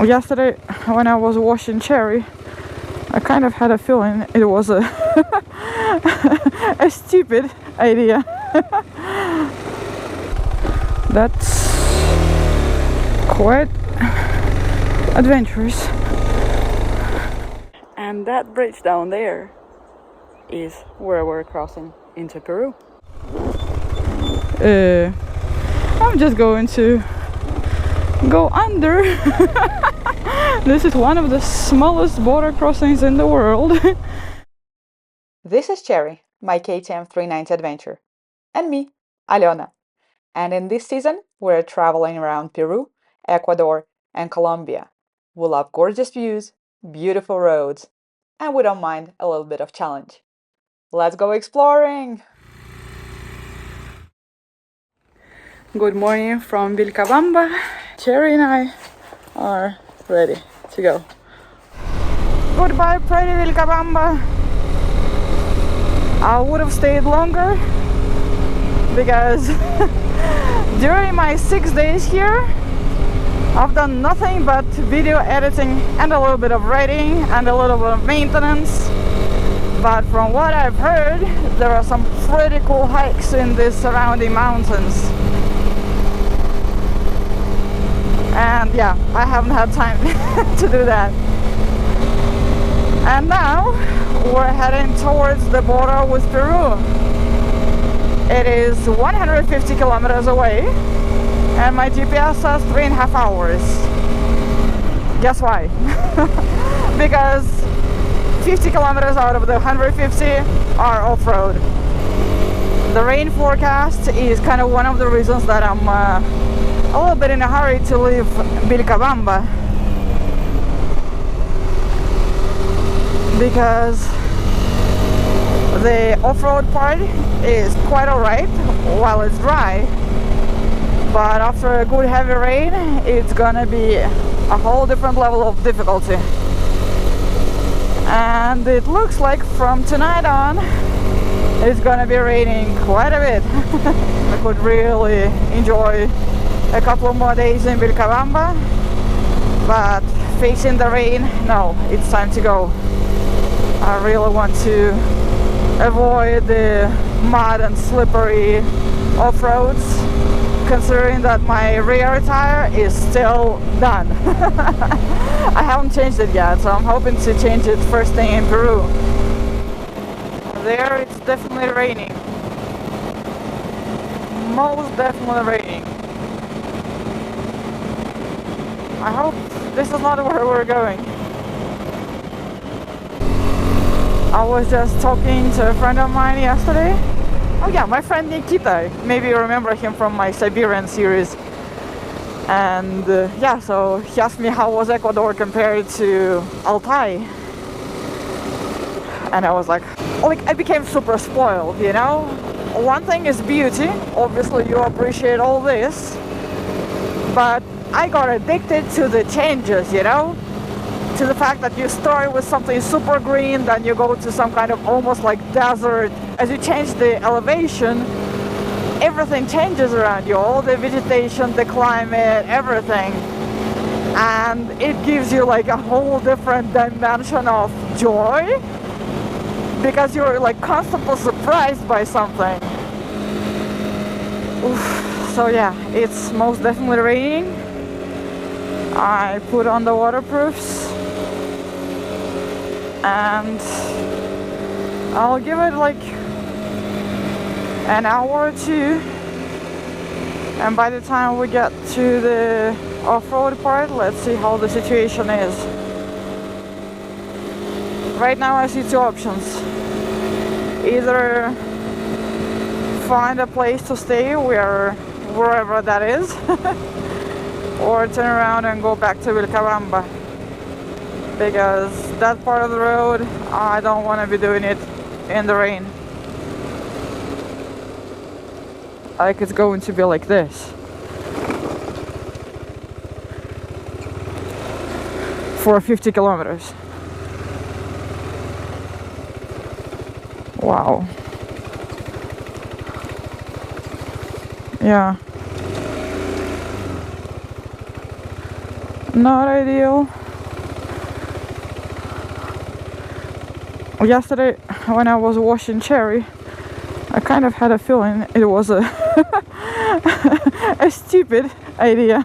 Yesterday when I was washing Cherry, I kind of had a feeling it was a a stupid idea. That's quite adventurous. And that bridge down there is where we're crossing into Peru. I'm just going to go under. This is one of the smallest border crossings in the world. This is Cherry, my KTM 390 adventure, and me, Alena. And in this season, we're traveling around Peru, Ecuador, and Colombia. We love gorgeous views, beautiful roads, and we don't mind a little bit of challenge. Let's go exploring! Good morning from Vilcabamba. Cherry and I are ready to go. Goodbye, pretty Vilcabamba. I would have stayed longer because during my 6 days here, I've done nothing but video editing and a little bit of writing and a little bit of maintenance. But from what I've heard, there are some pretty cool hikes in the surrounding mountains. And yeah, I haven't had time to do that. And now we're heading towards the border with Peru. It is 150 kilometers away, and my GPS says 3.5 hours. Guess why? Because 50 kilometers out of the 150 are off-road. The rain forecast is kind of one of the reasons that I'm a little bit in a hurry to leave Vilcabamba, because the off-road part is quite alright while it's dry, but after a good heavy rain it's gonna be a whole different level of difficulty. And it looks like from tonight on it's gonna be raining quite a bit. I could really enjoy a couple more days in Vilcabamba, but facing the rain, no, it's time to go. I really want to avoid the mud and slippery off-roads, considering that my rear tire is still done. I haven't changed it yet, so I'm hoping to change it first thing in Peru. There it's definitely raining. Most definitely raining. I hope this is not where we're going. I was just talking to a friend of mine yesterday. Oh yeah, my friend Nikita. Maybe you remember him from my Siberian series. And yeah, so he asked me how was Ecuador compared to Altai. And I was like I became super spoiled, you know? One thing is beauty. Obviously you appreciate all this. But I got addicted to the changes, you know? To the fact that you start with something super green, then you go to some kind of almost like desert. As you change the elevation, everything changes around you. All the vegetation, the climate, everything. And it gives you like a whole different dimension of joy, because you're like constantly surprised by something. Oof. So yeah, it's most definitely raining. I put on the waterproofs and I'll give it like an hour or two, and by the time we get to the off-road part, let's see how the situation is. Right now I see two options. Either find a place to stay wherever that is or turn around and go back to Vilcabamba, because that part of the road I don't want to be doing it in the rain. Like it's going to be like this for 50 kilometers. Wow. Yeah. Not ideal. Yesterday, when I was washing Cherry, I kind of had a feeling it was a a stupid idea.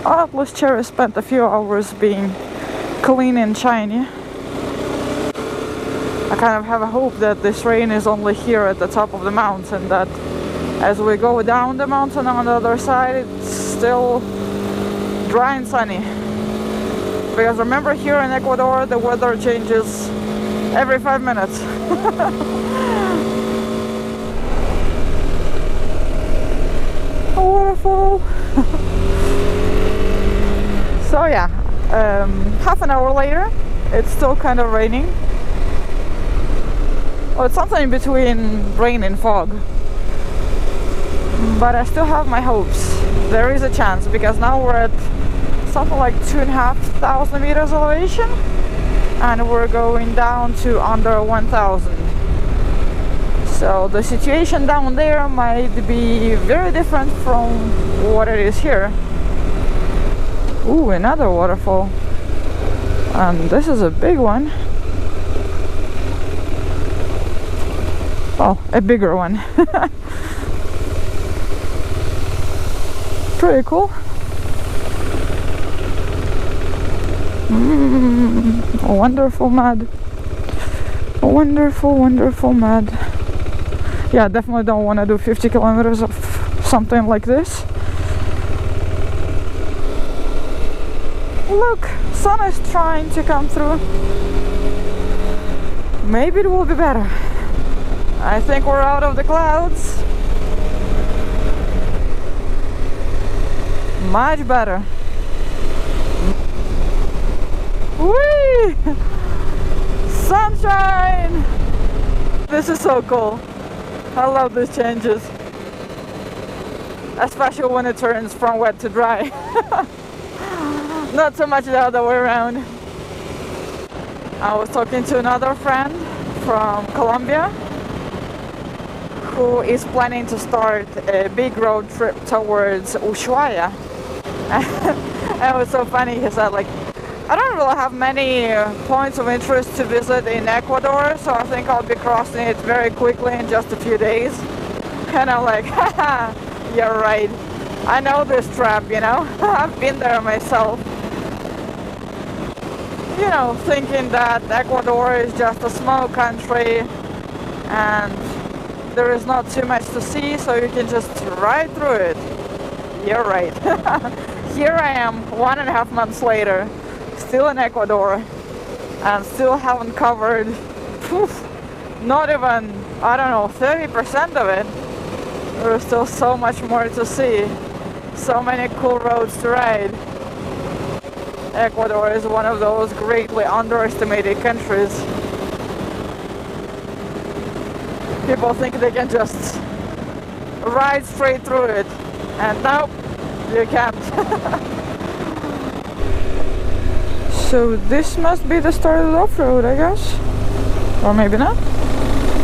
At least Cherry spent a few hours being clean and shiny. I kind of have a hope that this rain is only here at the top of the mountain, that as we go down the mountain on the other side, it's still dry and sunny. Because remember, here in Ecuador, the weather changes every 5 minutes. A waterfall. So yeah, half an hour later, it's still kind of raining. Well, it's something between rain and fog. But I still have my hopes. There is a chance, because now we're at something like 2,500 meters elevation, and we're going down to under 1,000. So the situation down there might be very different from what it is here. Ooh, another waterfall. And this is a big one. Well, a bigger one. Pretty cool. Wonderful mud. Wonderful, wonderful mud. Yeah, definitely don't want to do 50 kilometers of something like this. Look, sun is trying to come through. Maybe it will be better. I think we're out of the clouds. Much better. Whee! Sunshine! This is so cool. I love these changes. Especially when it turns from wet to dry. Not so much the other way around. I was talking to another friend from Colombia who is planning to start a big road trip towards Ushuaia. And it was so funny, he said, like, I don't really have many points of interest to visit in Ecuador, so I think I'll be crossing it very quickly in just a few days. And I'm like, haha, you're right. I know this trap, you know? I've been there myself. You know, thinking that Ecuador is just a small country and there is not too much to see, so you can just ride through it. You're right. Here I am, 1.5 months later, still in Ecuador, and still haven't covered, not even, I don't know, 30% of it. There's still so much more to see, so many cool roads to ride. Ecuador is one of those greatly underestimated countries. People think they can just ride straight through it, and nope, you can't. So this must be the start of the off-road, I guess. Or maybe not.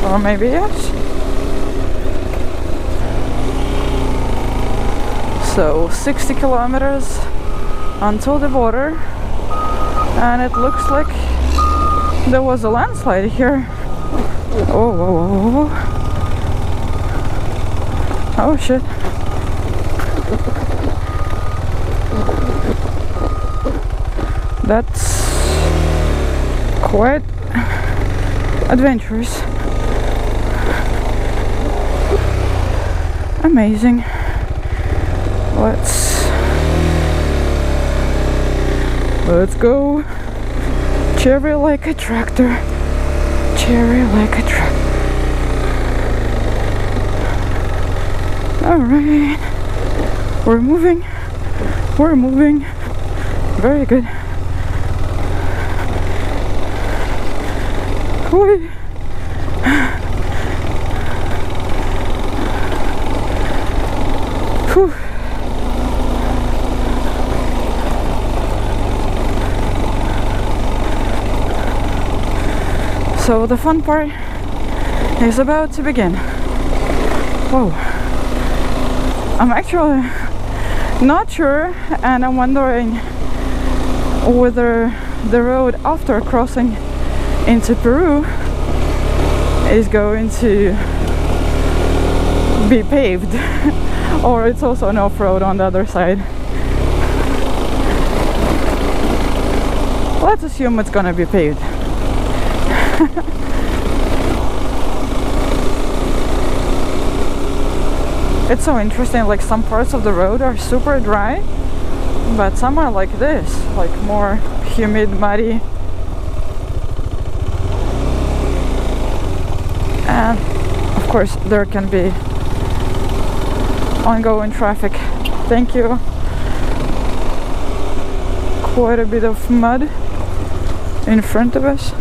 Or maybe yes. So 60 kilometers until the border. And it looks like there was a landslide here. Oh, whoa, whoa, whoa. Oh shit. That's quite adventurous. Amazing. Let's go. Cherry like a tractor. Cherry like a tractor. Alright. We're moving. We're moving. Very good. Whee. Whew. So the fun part is about to begin. Whoa. I'm actually not sure, and I'm wondering whether the road after crossing into Peru is going to be paved or it's also an off-road on the other side. Let's assume it's gonna be paved. It's so interesting, like some parts of the road are super dry, but some are like this, like more humid, muddy. And of course there can be ongoing traffic. Thank you. Quite a bit of mud in front of us.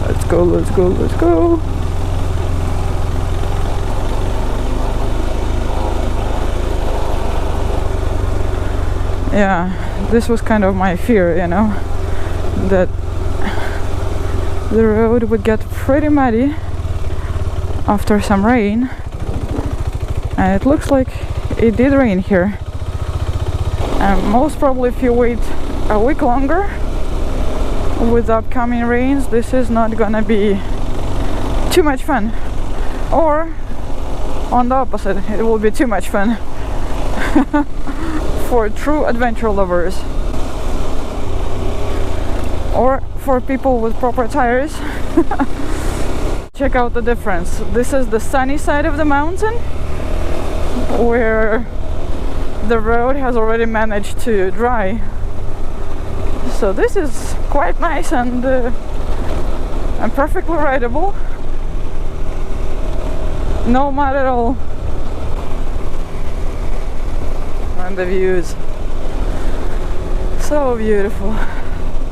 Let's go, let's go, let's go. Yeah, this was kind of my fear, you know, that the road would get pretty muddy after some rain, and it looks like it did rain here. And most probably if you wait a week longer with the upcoming rains, this is not gonna be too much fun, or on the opposite, it will be too much fun. For true adventure lovers, or for people with proper tires. Check out the difference. This is the sunny side of the mountain, where the road has already managed to dry. So this is quite nice and perfectly rideable. No mud at all. And the views, so beautiful.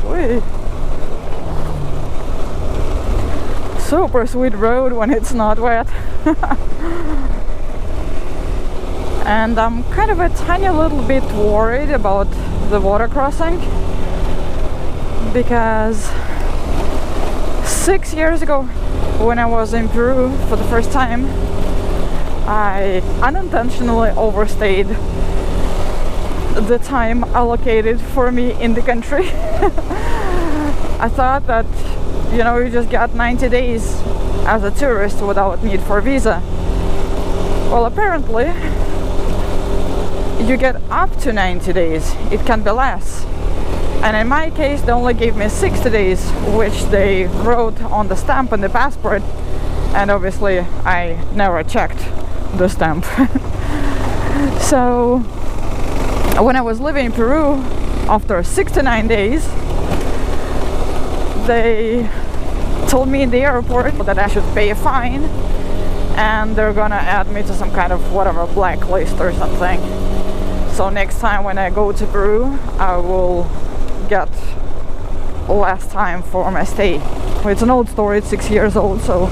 Wait. Super sweet road when it's not wet. And I'm kind of a tiny little bit worried about the water crossing, because 6 years ago when I was in Peru for the first time, I unintentionally overstayed the time allocated for me in the country. I thought that, you know, you just got 90 days as a tourist without need for visa. Well, apparently you get up to 90 days. It can be less. And in my case, they only gave me 60 days, which they wrote on the stamp on the passport. And obviously I never checked the stamp. So when I was living in Peru, after 69 days, they told me in the airport that I should pay a fine, and they're gonna add me to some kind of whatever blacklist or something. So next time when I go to Peru, I will get less time for my stay. It's an old story, it's 6 years old, so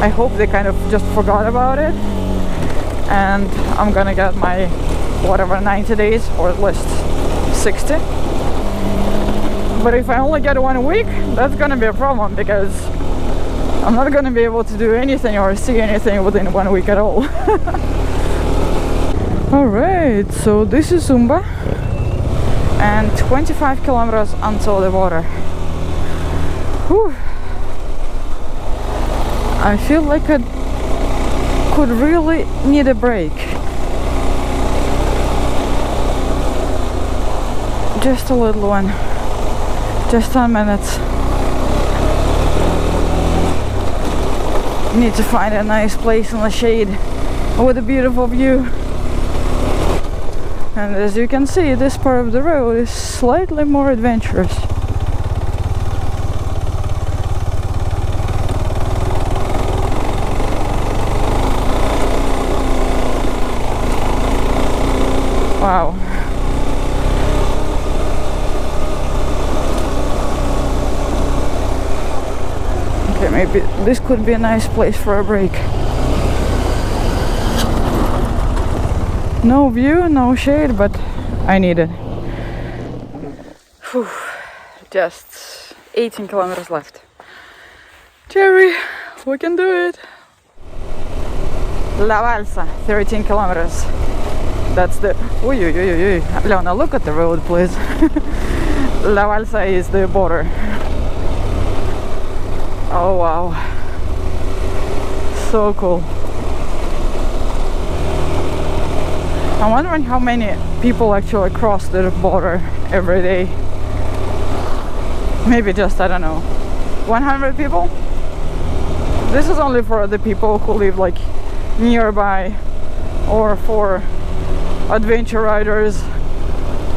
I hope they kind of just forgot about it, and I'm gonna get my whatever 90 days, or at least 60. But if I only get 1 week, that's gonna be a problem, because I'm not gonna be able to do anything or see anything within 1 week at all. Alright, so this is Zumba, and 25 kilometers until the water. Whew. I feel like I could really need a break. Just a little one. Just 10 minutes. Need to find a nice place in the shade with a beautiful view. And as you can see, this part of the road is slightly more adventurous. Wow. Okay, maybe this could be a nice place for a break. No view, no shade, but I need it. Whew. Just 18 kilometers left. Jerry, we can do it. La Balsa, 13 kilometers. That's the... Leona, look at the road, please. La Balsa is the border. Oh, wow. So cool. I'm wondering how many people actually cross the border every day. Maybe just, I don't know, 100 people? This is only for the people who live like nearby, or for adventure riders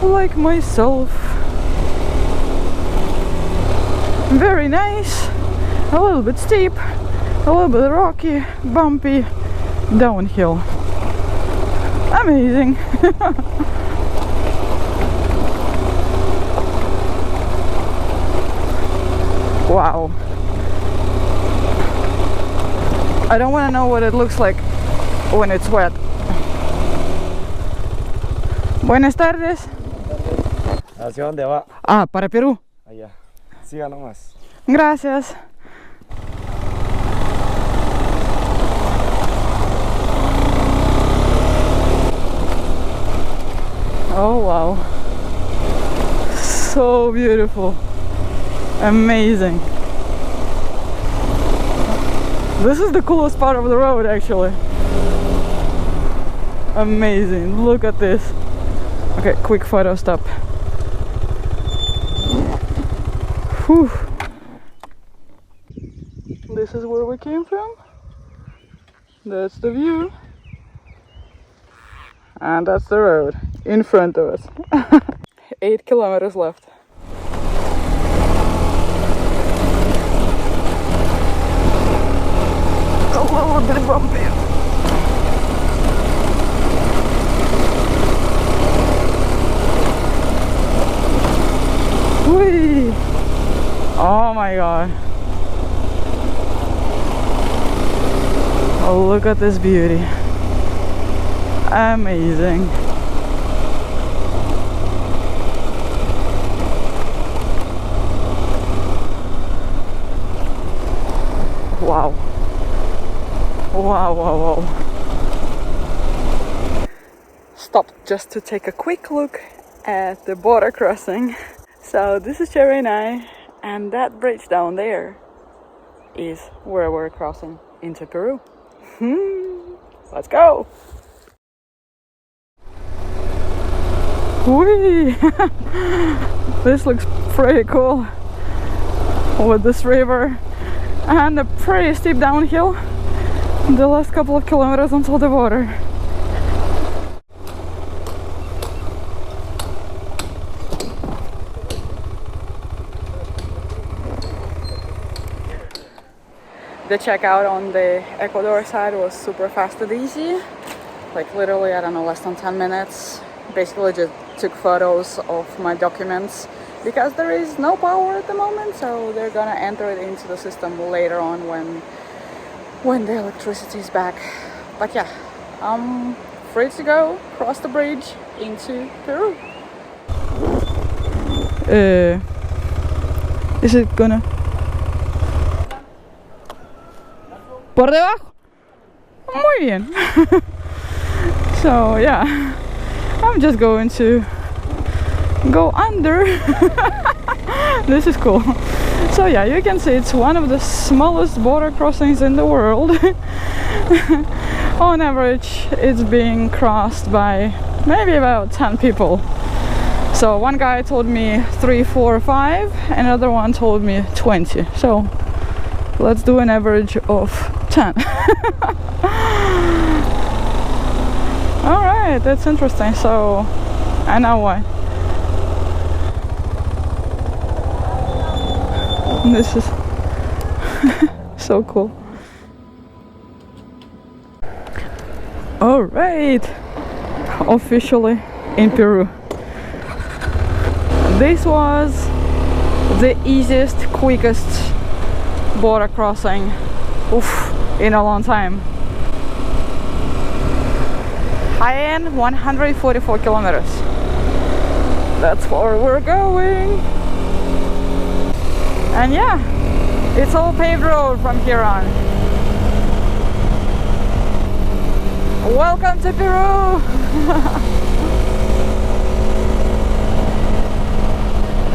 like myself. Very nice, a little bit steep, a little bit rocky, bumpy, downhill. Amazing. Wow. I don't want to know what it looks like when it's wet. Buenas tardes. ¿Hacia dónde va? Ah, para Perú. Allá. Siga nomás. Gracias. Oh wow. So beautiful. Amazing. This is the coolest part of the road, actually. Amazing. Look at this. Okay, quick photo stop. Whew. This is where we came from. That's the view. And that's the road in front of us. 8 kilometers left. A little bit bumpy. Whee! Oh my god. Oh, look at this beauty. Amazing. Wow. Wow, wow, wow. Stopped just to take a quick look at the border crossing. So this is Jaén, and that bridge down there is where we're crossing into Peru. Let's go! Whee! This looks pretty cool with this river and a pretty steep downhill the last couple of kilometers until the border. The checkout on the Ecuador side was super fast and easy, like literally, I don't know, less than 10 minutes. Basically just took photos of my documents because there is no power at the moment, so they're gonna enter it into the system later on when the electricity is back. But yeah, I'm free to go cross the bridge into Peru. Is it gonna... Por debajo? Muy bien. So yeah, I'm just going to go under. This is cool. So yeah, you can see it's one of the smallest border crossings in the world. On average, it's being crossed by maybe about 10 people. So one guy told me 3, 4, 5, another one told me 20. So let's do an average of 10. Alright, that's interesting. So I know why. This is so cool. Alright, officially in Peru. This was the easiest, quickest border crossing in a long time. Jaén, 144 kilometers. That's where we're going. And yeah, it's all paved road from here on. Welcome to Peru!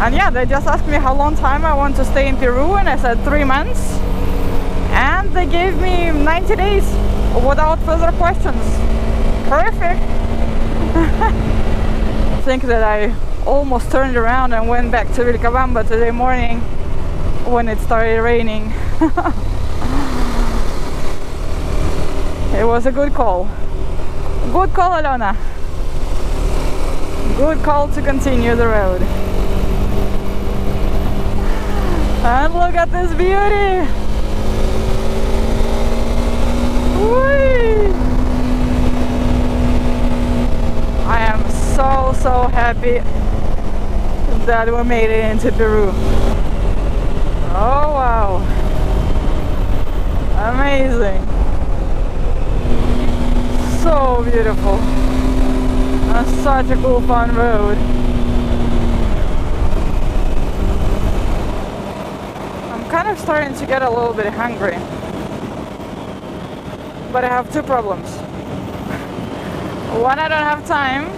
And yeah, they just asked me how long time I want to stay in Peru, and I said 3 months. And they gave me 90 days without further questions. Perfect! I think that I almost turned around and went back to Vilcabamba today morning when it started raining. It was a good call. Good call, Alona. Good call to continue the road. And look at this beauty! Whee! I am so happy that we made it into Peru. Oh wow! Amazing! So beautiful! And such a cool fun road. I'm kind of starting to get a little bit hungry. But I have two problems. One, I don't have time.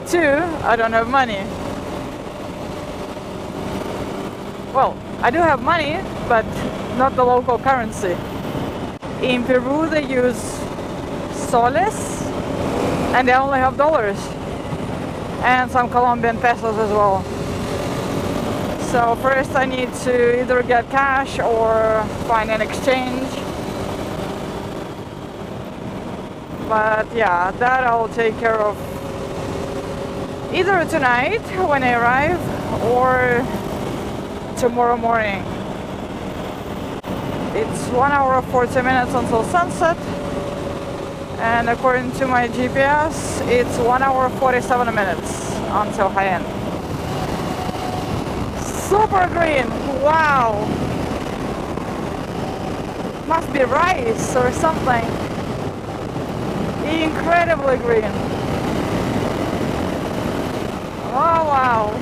Two, I don't have money. Well, I do have money, but not the local currency. In Peru they use soles, and they only have dollars. And some Colombian pesos as well. So first I need to either get cash or find an exchange. But yeah, that I'll take care of either tonight when I arrive or tomorrow morning. It's 1 hour 40 minutes until sunset, and according to my GPS it's 1 hour 47 minutes until Jaén. Super green! Wow! Must be rice or something. Incredibly green. Oh wow.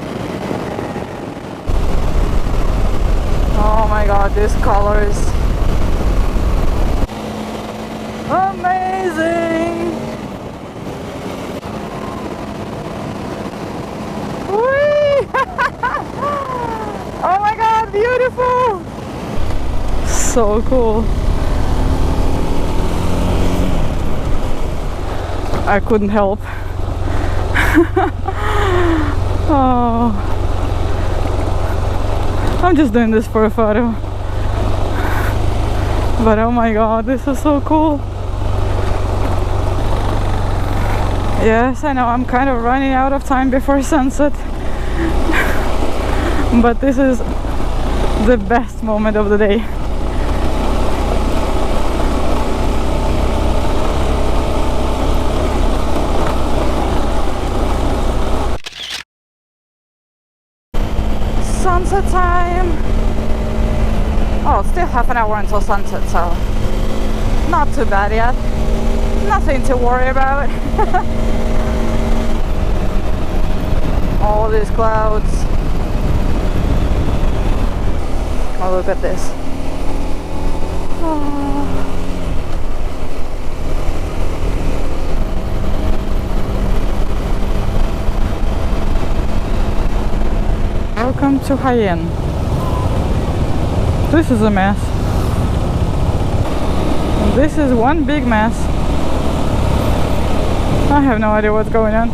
Oh my god, these colors. Amazing. Whee! Oh my god, beautiful. So cool. I couldn't help. Oh, I'm just doing this for a photo. But oh my god, this is so cool. Yes, I know I'm kind of running out of time before sunset. But this is the best moment of the day. Sunset time. Oh, still half an hour until sunset, so not too bad yet. Nothing to worry about. All these clouds. Oh, look at this. Oh. Welcome to Jaén. This is a mess. This is one big mess. I have no idea what's going on.